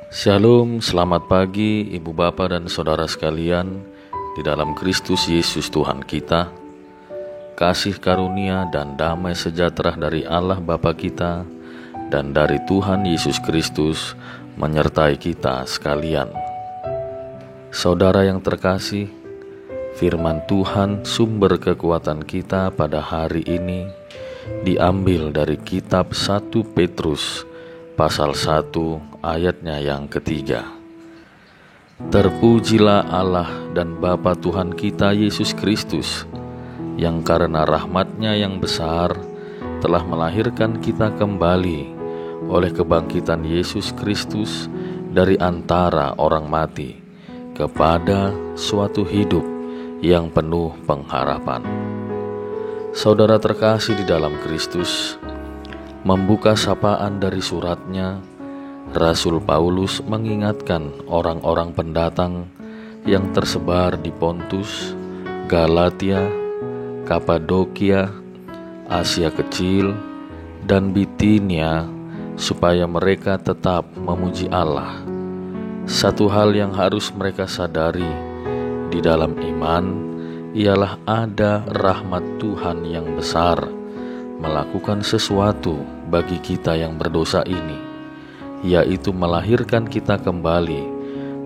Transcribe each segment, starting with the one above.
Shalom, selamat pagi Ibu Bapa dan Saudara sekalian di dalam Kristus Yesus Tuhan kita. Kasih karunia dan damai sejahtera dari Allah Bapa kita dan dari Tuhan Yesus Kristus menyertai kita sekalian. Saudara yang terkasih, firman Tuhan sumber kekuatan kita pada hari ini diambil dari kitab 1 Petrus pasal 1 ayatnya yang ketiga. Terpujilah Allah dan Bapa Tuhan kita Yesus Kristus, yang karena rahmat-Nya yang besar telah melahirkan kita kembali oleh kebangkitan Yesus Kristus dari antara orang mati kepada suatu hidup yang penuh pengharapan. Saudara terkasih di dalam Kristus, membuka sapaan dari suratnya, Rasul Paulus mengingatkan orang-orang pendatang yang tersebar di Pontus, Galatia, Kapadokia, Asia Kecil, dan Bitinia supaya mereka tetap memuji Allah. Satu hal yang harus mereka sadari di dalam iman ialah ada rahmat Tuhan yang besar melakukan sesuatu bagi kita yang berdosa ini, yaitu melahirkan kita kembali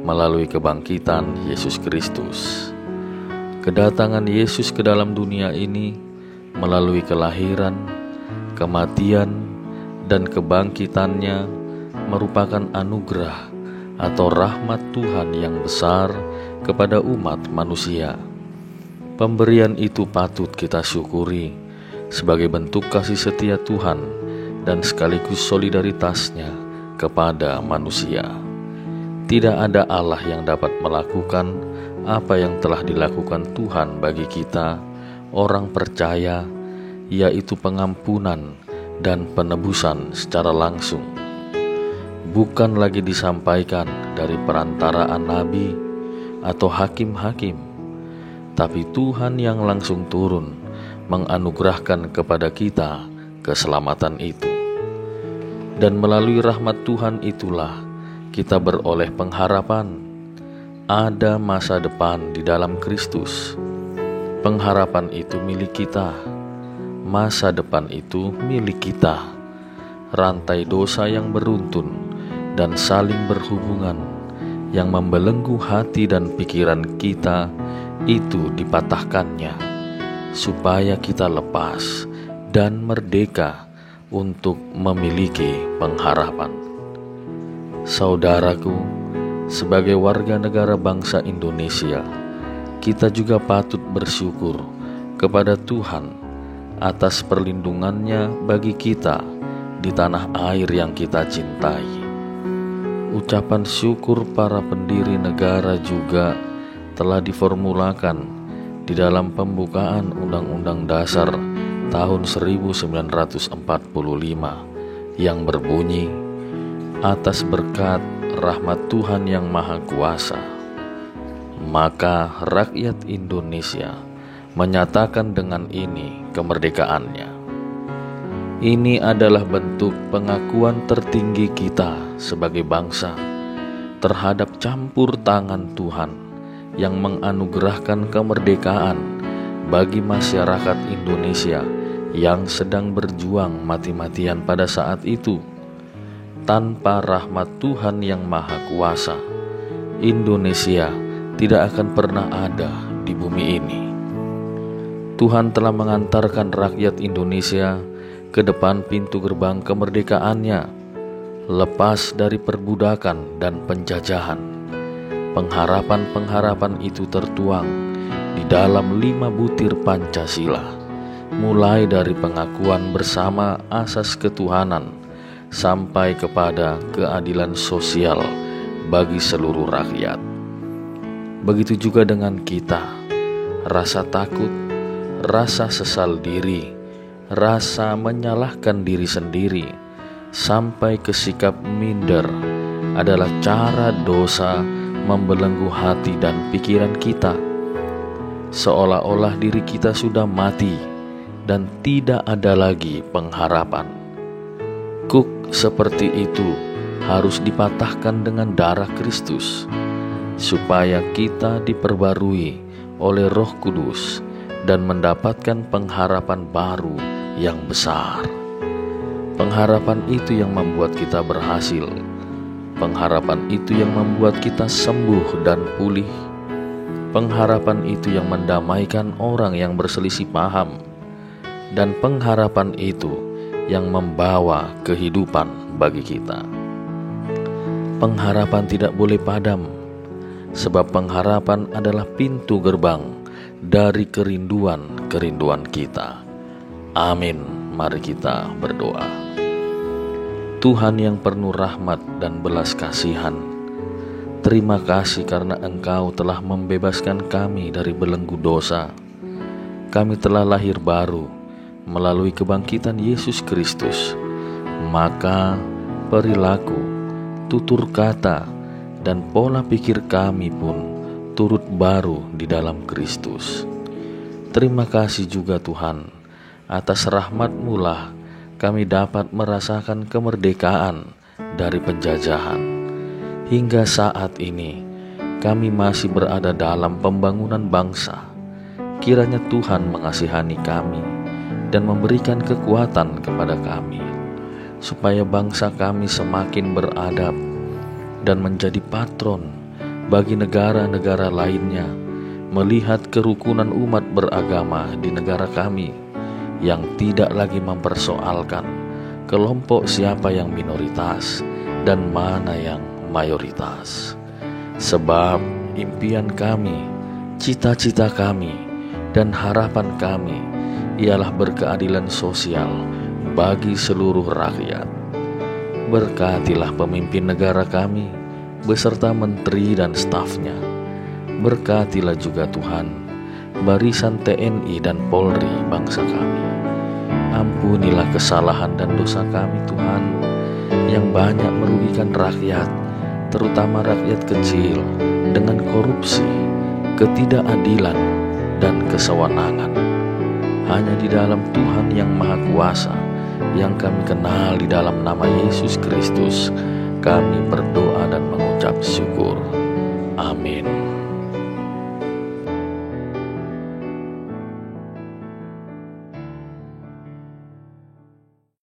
melalui kebangkitan Yesus Kristus. Kedatangan Yesus ke dalam dunia ini melalui kelahiran, kematian, dan kebangkitannya merupakan anugerah atau rahmat Tuhan yang besar kepada umat manusia. Pemberian itu patut kita syukuri sebagai bentuk kasih setia Tuhan dan sekaligus solidaritasnya kepada manusia. Tidak ada Allah yang dapat melakukan apa yang telah dilakukan Tuhan bagi kita, orang percaya, yaitu pengampunan dan penebusan secara langsung. Bukan lagi disampaikan dari perantaraan nabi atau hakim-hakim, tapi Tuhan yang langsung turun menganugerahkan kepada kita keselamatan itu. Dan melalui rahmat Tuhan itulah kita beroleh pengharapan. Ada masa depan di dalam Kristus. Pengharapan itu milik kita. Masa depan itu milik kita. Rantai dosa yang beruntun dan saling berhubungan yang membelenggu hati dan pikiran kita itu dipatahkannya, supaya kita lepas dan merdeka untuk memiliki pengharapan. Saudaraku, sebagai warga negara bangsa Indonesia, kita juga patut bersyukur kepada Tuhan atas perlindungannya bagi kita di tanah air yang kita cintai. Ucapan syukur para pendiri negara juga telah diformulakan di dalam pembukaan Undang-Undang Dasar tahun 1945 yang berbunyi, atas berkat rahmat Tuhan yang Maha Kuasa, maka rakyat Indonesia menyatakan dengan ini kemerdekaannya. Ini adalah bentuk pengakuan tertinggi kita sebagai bangsa terhadap campur tangan Tuhan yang menganugerahkan kemerdekaan bagi masyarakat Indonesia yang sedang berjuang mati-matian pada saat itu. Tanpa rahmat Tuhan yang Maha Kuasa, Indonesia tidak akan pernah ada di bumi ini. Tuhan telah mengantarkan rakyat Indonesia ke depan pintu gerbang kemerdekaannya, lepas dari perbudakan dan penjajahan. Pengharapan-pengharapan itu tertuang di dalam 5 butir Pancasila, mulai dari pengakuan bersama asas ketuhanan sampai kepada keadilan sosial bagi seluruh rakyat. Begitu juga dengan kita, rasa takut, rasa sesal diri, rasa menyalahkan diri sendiri, sampai ke sikap minder adalah cara dosa membelenggu hati dan pikiran kita, seolah-olah diri kita sudah mati dan tidak ada lagi pengharapan. Kuk seperti itu harus dipatahkan dengan darah Kristus, supaya kita diperbarui oleh Roh Kudus dan mendapatkan pengharapan baru yang besar. Pengharapan itu yang membuat kita berhasil. Pengharapan itu yang membuat kita sembuh dan pulih. Pengharapan itu yang mendamaikan orang yang berselisih paham. Dan pengharapan itu yang membawa kehidupan bagi kita. Pengharapan tidak boleh padam, sebab pengharapan adalah pintu gerbang dari kerinduan-kerinduan kita. Amin. Mari kita berdoa. Tuhan yang penuh rahmat dan belas kasihan, terima kasih karena Engkau telah membebaskan kami dari belenggu dosa. Kami telah lahir baru melalui kebangkitan Yesus Kristus. Maka perilaku, tutur kata, dan pola pikir kami pun turut baru di dalam Kristus. Terima kasih juga Tuhan, atas rahmat-Mu lah kami dapat merasakan kemerdekaan dari penjajahan. Hingga saat ini kami masih berada dalam pembangunan bangsa. Kiranya Tuhan mengasihani kami dan memberikan kekuatan kepada kami, supaya bangsa kami semakin beradab dan menjadi patron bagi negara-negara lainnya, melihat kerukunan umat beragama di negara kami yang tidak lagi mempersoalkan kelompok siapa yang minoritas dan mana yang mayoritas. Sebab impian kami, cita-cita kami, dan harapan kami ialah berkeadilan sosial bagi seluruh rakyat. Berkatilah pemimpin negara kami beserta menteri dan stafnya. Berkatilah juga Tuhan barisan TNI dan Polri bangsa kami. Ampunilah kesalahan dan dosa kami Tuhan, yang banyak merugikan rakyat, terutama rakyat kecil, dengan korupsi, ketidakadilan, dan kesewenangan. Hanya di dalam Tuhan yang Maha Kuasa, yang kami kenal di dalam nama Yesus Kristus, kami berdoa dan